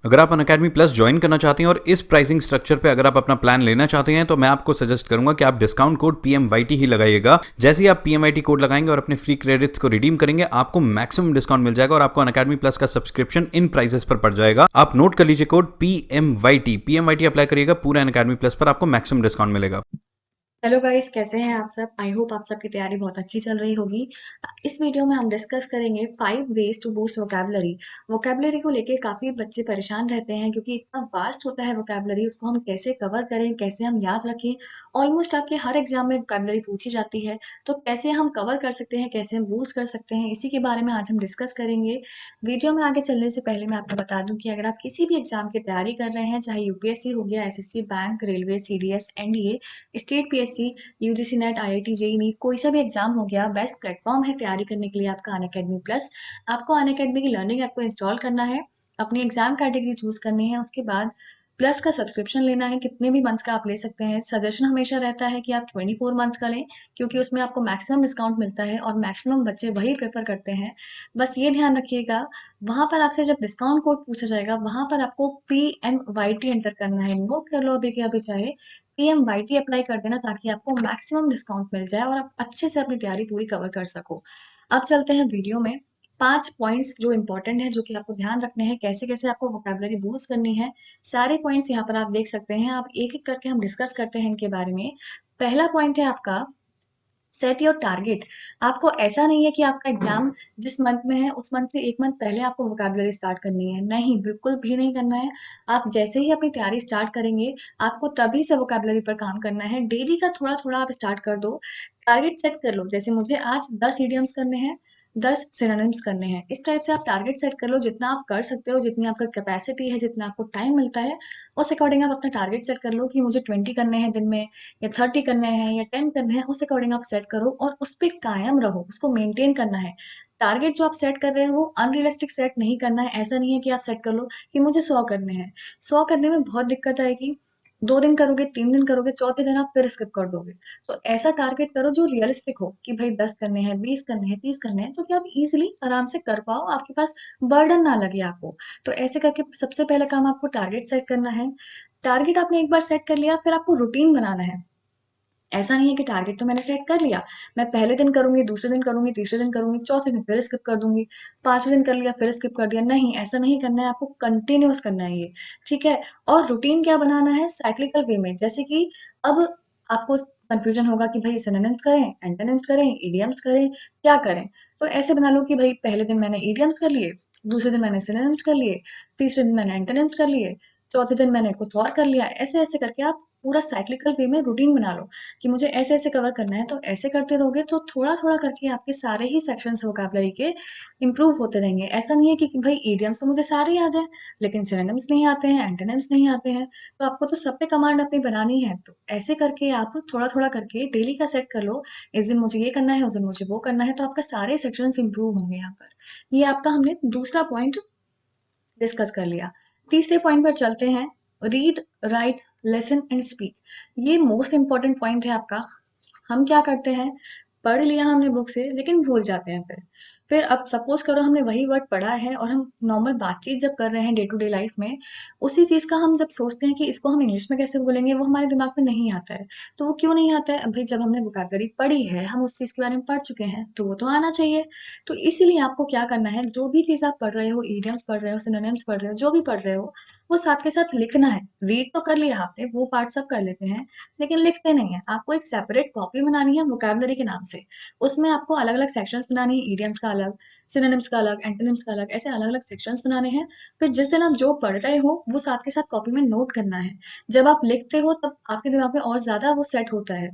अगर आप Unacademy plus join करना चाहते हैं और इस प्राइसिंग स्ट्रक्चर पे अगर आप अपना प्लान लेना चाहते हैं तो मैं आपको सजेस्ट करूंगा कि आप डिस्काउंट कोड PMYT ही लगाइएगा। जैसे ही आप PMYT कोड लगाएंगे और अपने फ्री क्रेडिट्स को रिडीम करेंगे आपको मैक्सिमम डिस्काउंट मिल जाएगा और आपको अनअकैडमी प्लस का सब्सक्रिप्शन इन प्राइसेस पर पड़ जाएगा। आप नोट कर लीजिए कोड PMYT अप्लाई करिएगा, पूरा अनअकैडमी प्लस पर आपको मैक्सिमम डिस्काउंट मिलेगा। हेलो गाइस, कैसे हैं आप सब। आई होप आप सबकी तैयारी बहुत अच्छी चल रही होगी। इस वीडियो में हम डिस्कस करेंगे 5 ways to boost vocabulary. Vocabulary को लेके काफ़ी बच्चे परेशान रहते हैं क्योंकि इतना वास्ट होता है वोकैबुलरी, उसको हम कैसे कवर करें, कैसे हम याद रखें। ऑलमोस्ट आपके हर एग्जाम में वोकैबुलरी पूछी जाती है, तो कैसे हम कवर कर सकते हैं, कैसे हम बूस्ट कर सकते हैं, इसी के बारे में आज हम डिस्कस करेंगे। वीडियो में आगे चलने से पहले मैं आपको बता दूं कि अगर आप किसी भी एग्जाम की तैयारी कर रहे हैं, चाहे यूपीएससी हो गया, SSC, bank, railway, CDS, NDA, state PSC, UGC NET, IIT, JEE NEET, कोई सा भी एग्जाम हो गया, बेस्ट प्लेटफॉर्म है तैयारी करने के लिए आपका अनअकैडमी प्लस। आपको अनअकैडमी की लर्निंग ऐप को इंस्टॉल करना है, अपनी एग्जाम कैटेगरी चूज करनी है, उसके बाद प्लस का सब्सक्रिप्शन लेना है। कितने भी मंथ्स का आप ले सकते हैं। सजेशन हमेशा रहता है कि आप 24 मंथ्स का लें, क्योंकि उसमें आपको मैक्सिमम डिस्काउंट मिलता है और मैक्सिमम बच्चे वही प्रेफर करते हैं। बस ये ध्यान रखिएगा, वहां पर आपसे जब डिस्काउंट कोड पूछा जाएगा वहां पर आपको PMYT एंटर करना है। नोट कर लो अभी के अभी, चाहे PMYT अप्लाई कर देना ताकि आपको मैक्सिमम डिस्काउंट मिल जाए और आप अच्छे से अपनी तैयारी पूरी कवर कर सको। अब चलते हैं वीडियो में। 5 पॉइंट्स जो इंपॉर्टेंट है, जो कि आपको ध्यान रखने हैं, कैसे कैसे आपको वोकैबुलरी बूस्ट करनी है। सारे पॉइंट्स यहाँ पर आप देख सकते हैं। आप एक एक करके हम डिस्कस करते हैं इनके बारे में। पहला पॉइंट है आपका सेट योर टारगेट। आपको ऐसा नहीं है कि आपका एग्जाम जिस मंथ में है उस मंथ से एक मंथ पहले आपको वोकैबुलरी स्टार्ट करनी है। नहीं, बिल्कुल भी नहीं करना है। आप जैसे ही अपनी तैयारी स्टार्ट करेंगे आपको तभी से वोकैबुलरी पर काम करना है। डेली का थोड़ा थोड़ा आप स्टार्ट कर दो। टारगेट सेट कर लो, जैसे मुझे आज 10 ईडियम्स करने हैं, 10 सिनोनिम्स करने हैं। इस टाइप से आप टारगेट सेट कर लो, जितना आप कर सकते हो, जितनी आपका कैपेसिटी है, जितना आपको टाइम मिलता है, उस अकॉर्डिंग आप अपना टारगेट सेट कर लो कि मुझे 20 करने हैं दिन में, या 30 करने हैं, या 10 करने हैं। उस अकॉर्डिंग आप सेट करो और उस पर कायम रहो, उसको मेंटेन करना है। टारगेट जो आप सेट कर रहे हो वो अनरियलिस्टिक सेट नहीं करना है। ऐसा नहीं है कि आप सेट कर लो कि मुझे 100 करने हैं। 100 करने में बहुत दिक्कत आएगी। 2 दिन करोगे, 3 दिन करोगे, चौथे दिन आप फिर स्किप कर दोगे। तो ऐसा टारगेट करो जो रियलिस्टिक हो कि भाई 10 करने हैं, 20 करने हैं, 30 करने हैं, जो कि आप इजिली आराम से कर पाओ, आपके पास बर्डन ना लगे आपको। तो ऐसे करके सबसे पहला काम आपको टारगेट सेट करना है। टारगेट आपने एक बार सेट कर लिया, फिर आपको रूटीन बनाना है। ऐसा नहीं है कि टारगेट तो मैंने सेट कर लिया, मैं पहले दिन करूंगी, दूसरे दिन करूंगी, तीसरे दिन करूंगी, चौथे दिन फिर स्किप कर दूंगी, 5वें दिन कर लिया फिर स्किप कर दिया। नहीं, ऐसा नहीं करना है, आपको कंटिन्यूअस करना है ये। ठीक है। और रूटीन क्या बनाना है, साइक्लिकल वे में। जैसे कि अब आपको कंफ्यूजन होगा कि भाई सिनोनिम्स करें, एंटोनिम्स करें, इडियम्स करें, क्या करें। तो ऐसे बना लो कि भाई पहले दिन मैंने इडियम्स कर लिए, दूसरे दिन मैंने सिनोनिम्स कर लिए, तीसरे दिन मैंने एंटोनिम्स कर लिए, चौथे दिन मैंने कुछ और कर लिया। ऐसे ऐसे करके आप पूरा साइक्लिकल वे में रूटीन बना लो कि मुझे ऐसे ऐसे कवर करना है। तो ऐसे करते रहोगे तो थोड़ा थोड़ा करके आपके सारे ही सेक्शंस वोकैबुलरी के इंप्रूव होते रहेंगे। ऐसा नहीं है कि भाई इडियम्स तो मुझे सारे याद हैं, लेकिन सिनोनिम्स नहीं आते हैं, एंटोनिम्स नहीं आते हैं। तो आपको तो सब पे कमांड अपनी बनानी है। तो ऐसे करके आप थोड़ा थोड़ा करके डेली का सेट कर लो। इस दिन मुझे ये करना है, उस दिन मुझे वो करना है, तो आपका सारे सेक्शंस इंप्रूव होंगे यहाँ पर। ये आपका हमने दूसरा पॉइंट डिस्कस कर लिया। तीसरे पॉइंट पर चलते हैं। Read, right, listen and speak. ये मोस्ट इंपॉर्टेंट पॉइंट है आपका। हम क्या करते हैं, पढ़ लिया हमने बुक से लेकिन भूल जाते हैं। फिर अब सपोज करो हमने वही वर्ड पढ़ा है और हम नॉर्मल बातचीत जब कर रहे हैं डे टू डे लाइफ में, उसी चीज का हम जब सोचते हैं कि इसको हम इंग्लिश में कैसे बोलेंगे, वो हमारे दिमाग में नहीं आता है। तो वो क्यों नहीं आता है, अभी जब हमने वोकैबुलरी पढ़ी है, हम उस चीज के बारे में पढ़ चुके हैं, तो वो तो आना चाहिए। तो इसीलिए आपको क्या करना है, जो भी चीज आप पढ़ रहे हो, इडियम्स पढ़ रहे हो, सिनोनिम्स पढ़ रहे हो, जो भी पढ़ रहे हो, वो साथ के साथ लिखना है। रीड तो कर लिया आपने, वो पार्ट सब कर लेते हैं, लेकिन लिखते नहीं है। आपको एक सेपरेट कॉपी बनानी है वोकैबुलरी के नाम से। उसमें आपको अलग अलग सेक्शंस बनानी है, ईडियम्स का अलग, सिनोनिम्स का अलग, एंटोनिम्स का अलग, ऐसे अलग अलग सेक्शंस बनाने हैं। फिर जिस दिन आप जो पढ़ रहे हो वो साथ के साथ कॉपी में नोट करना है। जब आप लिखते हो तब आपके दिमाग में और ज्यादा वो सेट होता है,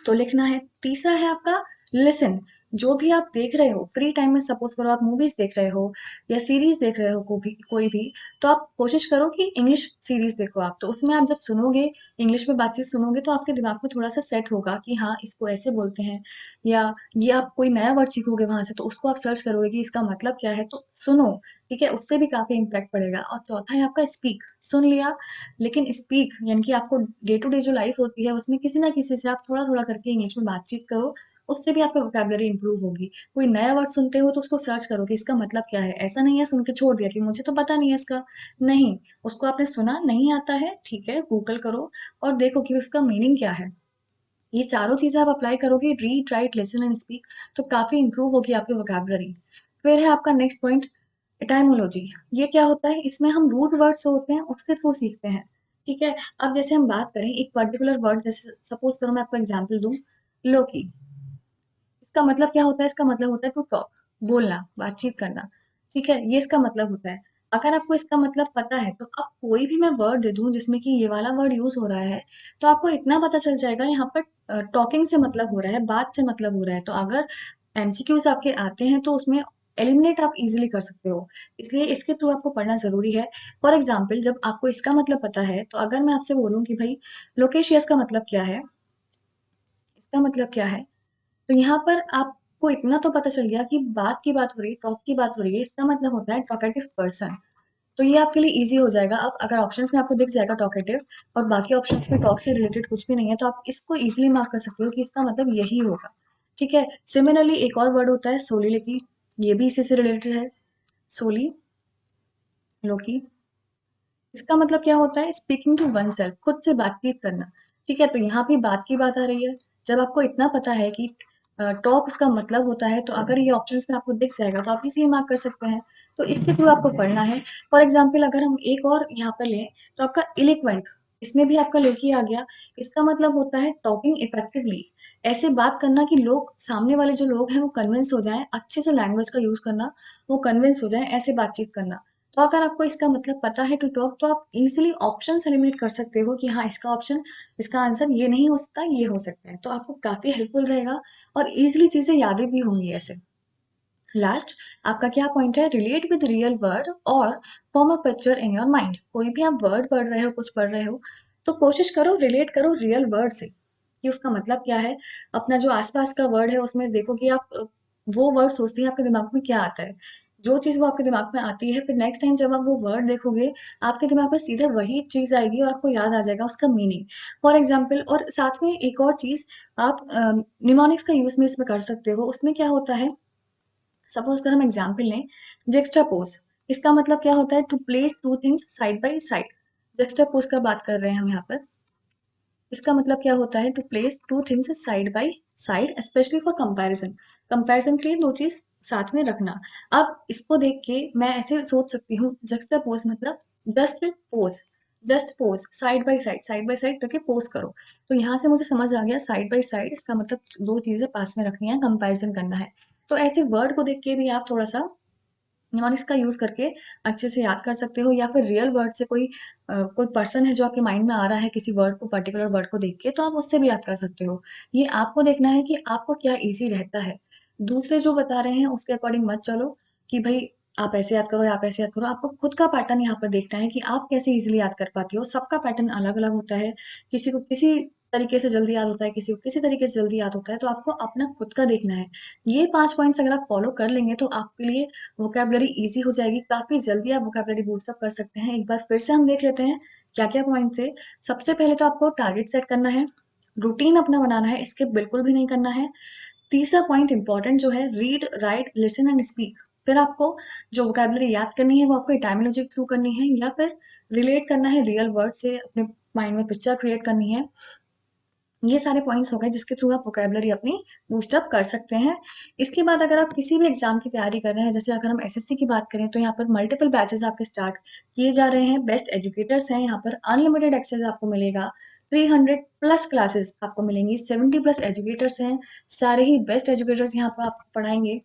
तो लिखना है। तीसरा है आपका लिसन। जो भी आप देख रहे हो फ्री टाइम में, सपोज करो आप मूवीज देख रहे हो या सीरीज देख रहे हो, कोई भी, तो आप कोशिश करो कि इंग्लिश सीरीज देखो आप। तो उसमें आप जब सुनोगे, इंग्लिश में बातचीत सुनोगे, तो आपके दिमाग में थोड़ा सा सेट होगा कि हाँ इसको ऐसे बोलते हैं। या ये आप कोई नया वर्ड सीखोगे वहां से, तो उसको आप सर्च करोगे कि इसका मतलब क्या है, तो सुनो। ठीक है, उससे भी काफी इम्पैक्ट पड़ेगा। और चौथा है आपका स्पीक। सुन लिया, लेकिन स्पीक यानी कि आपको डे टू डे जो लाइफ होती है उसमें किसी ना किसी से आप थोड़ा थोड़ा करके इंग्लिश में बातचीत करो। उससे भी आपका वोकैबुलरी इंप्रूव होगी। कोई नया वर्ड सुनते हो तो उसको सर्च करो कि इसका मतलब क्या है। ऐसा नहीं है सुन के छोड़ दिया कि मुझे तो पता नहीं है इसका। नहीं, उसको आपने सुना, नहीं आता है, ठीक है, गूगल करो और देखो कि उसका मीनिंग क्या है। ये चारों चीज़ें आप अप्लाई करोगे, read, right, listen and speak, तो काफ़ी इंप्रूव होगी आपकी वोकैबुलरी। फिर है आपका नेक्स्ट पॉइंट, एटाइमोलॉजी। ये क्या होता है? इसमें हम रूट वर्ड्स होते हैं उसके थ्रू सीखते हैं। ठीक है? अब जैसे हम बात करें एक पर्टिकुलर वर्ड, जैसे सपोज करो मैं आपको एग्जांपल दूं, लोकी। इसका मतलब क्या होता है? इसका मतलब होता है टू टॉक, बोलना, बातचीत करना। ठीक है, ये इसका मतलब होता है। अगर आपको इसका मतलब पता है तो अब कोई भी मैं वर्ड दे दूं जिसमें कि ये वाला वर्ड यूज हो रहा है, तो आपको इतना पता चल जाएगा यहाँ पर टॉकिंग से मतलब हो रहा है, बात से मतलब हो रहा है। तो अगर एमसीक्यूज आपके आते हैं तो उसमें एलिमिनेट आप इजीली कर सकते हो। इसलिए इसके थ्रू आपको पढ़ना जरूरी है। फॉर एग्जाम्पल, जब आपको इसका मतलब पता है तो अगर मैं आपसे बोलूं कि भाई लोकेशियस का मतलब क्या है, इसका मतलब क्या है, तो यहाँ पर आपको इतना तो पता चल गया कि बात की बात हो रही है, टॉक की बात हो रही है, इसका मतलब होता है टॉकेटिव पर्सन। तो ये आपके लिए इजी हो जाएगा। अब अगर ऑप्शंस में आपको दिख जाएगा टॉकेटिव और बाकी ऑप्शंस में टॉक से रिलेटेड कुछ भी नहीं है, तो आप इसको इजीली मार्क कर सकते हो कि इसका मतलब यही होगा। ठीक है, सिमिलरली एक और वर्ड होता है सोलिलिकी, ये भी इसी से रिलेटेड है। सोली लोकी, इसका मतलब क्या होता है? स्पीकिंग टू वन सेल्फ, खुद से बातचीत करना। ठीक है, तो यहाँ भी बात की बात आ रही है। जब आपको इतना पता है कि टॉक उसका मतलब होता है, तो अगर ये ऑप्शंस में आपको दिख जाएगा तो आप इसीलिए मार्क कर सकते हैं। तो इसके थ्रू आपको पढ़ना है। फॉर एग्जाम्पल, अगर हम एक और यहाँ पर लें तो आपका इलिक्वेंट, इसमें भी आपका लोकी आ गया। इसका मतलब होता है टॉकिंग इफेक्टिवली, ऐसे बात करना कि लोग, सामने वाले जो लोग हैं वो कन्विंस हो जाएं, अच्छे से लैंग्वेज का यूज करना, वो कन्विंस हो जाएं, ऐसे बातचीत करना। तो अगर आपको इसका मतलब पता है टू टॉक, तो आप इजीली ऑप्शन एलिमिनेट कर सकते हो कि हाँ, इसका ऑप्शन, इसका आंसर ये नहीं हो सकता, ये हो सकता है। तो आपको काफी हेल्पफुल रहेगा और इजीली चीजें यादें भी होंगी ऐसे। लास्ट, आपका क्या पॉइंट है? रिलेट विद रियल वर्ड और form a picture in your mind. कोई भी आप वर्ड पढ़ रहे हो, कुछ पढ़ रहे हो, तो कोशिश करो रिलेट करो रियल वर्ड से कि उसका मतलब क्या है। अपना जो आसपास का वर्ड है उसमें देखो कि आप वो वर्ड सोचती हैं, आपके दिमाग में क्या आता है। जो चीज वो आपके दिमाग में आती है, फिर नेक्स्ट टाइम जब आप वो वर्ड देखोगे, आपके दिमाग में सीधे वही चीज आएगी और आपको याद आ जाएगा उसका मीनिंग। फॉर एग्जाम्पल, और साथ में एक और चीज, आप निमोनिक्स का यूज में इसमें कर सकते हो। उसमें क्या होता है, सपोज अगर हम एग्जाम्पल लें, जेक्स्टापोज, इसका मतलब क्या होता है? To place two things side by side. Juxtapose का बात कर रहे हैं हम यहाँ पर। इसका मतलब क्या होता है? To place two things side by side, specially for comparison. Comparison के लिए दो चीज साथ में रखना। अब इसको देख के मैं ऐसे सोच सकती हूँ, जेक्स्टापोज मतलब just pose, just pose side by side, side by side करके पोज करो। तो यहाँ से मुझे समझ आ गया साइड बाय साइड इसका मतलब दो चीजें पास में रखनी है, कंपैरिजन करना है। तो ऐसे वर्ड को देख के भी आप थोड़ा सा निमोनिक्स का यूज करके अच्छे से याद कर सकते हो, या फिर रियल वर्ड से कोई पर्सन है जो आपके माइंड में आ रहा है किसी वर्ड को, पर्टिकुलर वर्ड को देख के, तो आप उससे भी याद कर सकते हो। ये आपको देखना है कि आपको क्या इजी रहता है। दूसरे जो बता रहे हैं उसके अकॉर्डिंग मत चलो कि भाई आप ऐसे याद करो या आप ऐसे याद करो। आपको खुद का पैटर्न यहाँ पर देखना है कि आप कैसे इजीली याद कर पाती हो। सबका पैटर्न अलग अलग होता है, किसी को किसी तरीके से जल्दी याद होता है, किसी को किसी तरीके से जल्दी याद होता है। तो आपको अपना खुद का देखना है। ये 5 पॉइंट्स अगर आप फॉलो कर लेंगे तो आपके लिए वोकैबुलरी ईज़ी हो जाएगी, काफ़ी जल्दी आप वोकैबुलरी बूस्ट अप कर सकते हैं। एक बार फिर से हम देख लेते हैं क्या-क्या पॉइंट्स है। सबसे पहले तो आपको टारगेट सेट करना है, रूटीन अपना बनाना है, स्किप बिल्कुल भी नहीं करना है। तीसरा पॉइंट इम्पोर्टेंट जो है, read, right, listen and speak. फिर आपको जो वोकैबुलरी याद करनी है वो आपको एटाइमोलॉजी के थ्रू करनी है, या फिर रिलेट करना है रियल वर्ड से, अपने माइंड में पिक्चर क्रिएट करनी है। ये सारे पॉइंट्स हो गए जिसके थ्रू आप वोकैबुलरी अपनी बूस्ट अप कर सकते हैं। इसके बाद अगर आप किसी भी एग्जाम की तैयारी कर रहे हैं, जैसे अगर हम एसएससी की बात करें, तो यहाँ पर मल्टीपल बैचेस आपके स्टार्ट किए जा रहे हैं। बेस्ट एजुकेटर्स हैं, यहाँ पर अनलिमिटेड एक्सेस आपको मिलेगा। 300 प्लस क्लासेस आपको मिलेंगी, 70 प्लस एजुकेटर्स हैं, सारे ही बेस्ट एजुकेटर्स यहाँ पर आपको पढ़ाएंगे।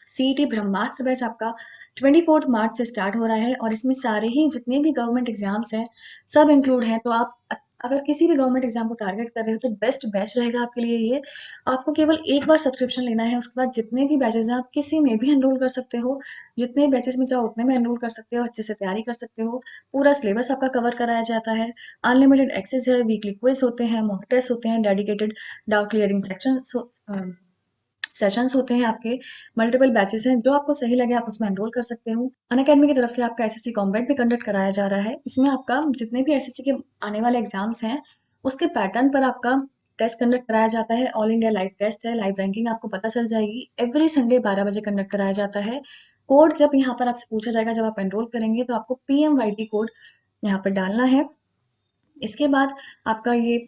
सीईटी ब्रह्मास्त्र बैच आपका 24 मार्च से स्टार्ट हो रहा है और इसमें सारे ही जितने भी गवर्नमेंट एग्जाम्स हैं सब इंक्लूड हैं। तो आप अगर किसी भी गवर्नमेंट एग्जाम को टारगेट कर रहे हो तो बेस्ट बैच रहेगा आपके लिए ये। आपको केवल एक बार सब्सक्रिप्शन लेना है, उसके बाद जितने भी बैचेस हैं आप किसी में भी एनरोल कर सकते हो। जितने बैचेस में चाहो उतने में एनरोल कर सकते हो, अच्छे से तैयारी कर सकते हो। पूरा सिलेबस आपका कवर कराया जाता है, अनलिमिटेड एक्सेस है, वीकली क्विज होते हैं, मॉक टेस्ट होते हैं, डेडिकेटेड डाउट क्लियरिंग सेशंस होते हैं आपके। मल्टीपल बैचेस हैं, जो आपको सही लगे आप उसमें एनरोल कर सकते हो। अनअकैडमी की तरफ से आपका एसएससी कॉम्बैट भी कंडक्ट कराया जा रहा है। इसमें आपका जितने भी एसएससी के आने वाले एग्जाम्स हैं उसके पैटर्न पर आपका टेस्ट कंडक्ट कराया जाता है। ऑल इंडिया लाइव टेस्ट है, लाइव रैंकिंग आपको पता चल जाएगी। एवरी संडे 12 बजे कंडक्ट कराया जाता है। कोड जब यहाँ पर आपसे पूछा जाएगा, जब आप एनरोल करेंगे तो आपको PMYT कोड यहाँ पर डालना है। इसके बाद आपका ये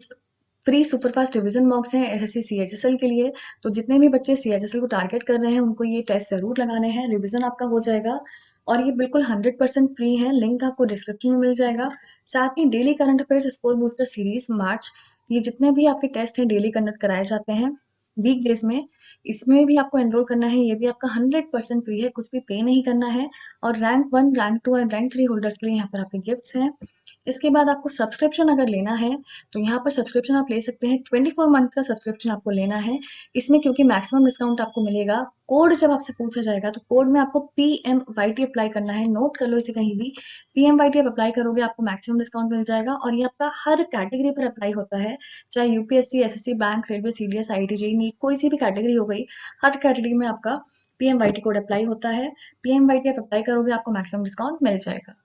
फ्री सुपरफास्ट रिवीजन मॉक्स हैं SSC CHSL के लिए। तो जितने भी बच्चे CHSL को टारगेट कर रहे हैं उनको ये टेस्ट ज़रूर लगाने हैं, रिवीजन आपका हो जाएगा और ये बिल्कुल 100% फ्री है। लिंक आपको डिस्क्रिप्शन में मिल जाएगा। साथ ही daily current affairs score booster series March, ये जितने भी आपके टेस्ट हैं डेली कंडक्ट कराए जाते हैं वीक डेज में। इसमें भी आपको एनरोल करना है, ये भी आपका 100% फ्री है, कुछ भी पे नहीं करना है। और रैंक 1, रैंक 2 और रैंक 3 होल्डर्स के लिए यहाँ पर आपके गिफ्ट्स हैं। इसके बाद आपको सब्सक्रिप्शन अगर लेना है तो यहाँ पर सब्सक्रिप्शन आप ले सकते हैं। 24 मंथ का सब्सक्रिप्शन आपको लेना है। इसमें क्योंकि मैक्सिमम डिस्काउंट आपको मिलेगा, कोड जब आपसे पूछा जाएगा तो कोड में आपको PMYT अप्लाई करना है। नोट कर लो इसे कहीं भी, PMYT आप अप्लाई करोगे आपको मैक्सिमम डिस्काउंट मिल जाएगा और ये आपका हर कैटेगरी पर अप्लाई होता है, चाहे UPSC, SSC, bank, railway, CDS, IIT, JEE, NEET, कोई सी भी कैटेगरी हो गई, हर कैटेगरी में आपका PMYT कोड अप्लाई होता है। PMYT आप अप्लाई करोगे आपको मैक्सिमम डिस्काउंट मिल जाएगा।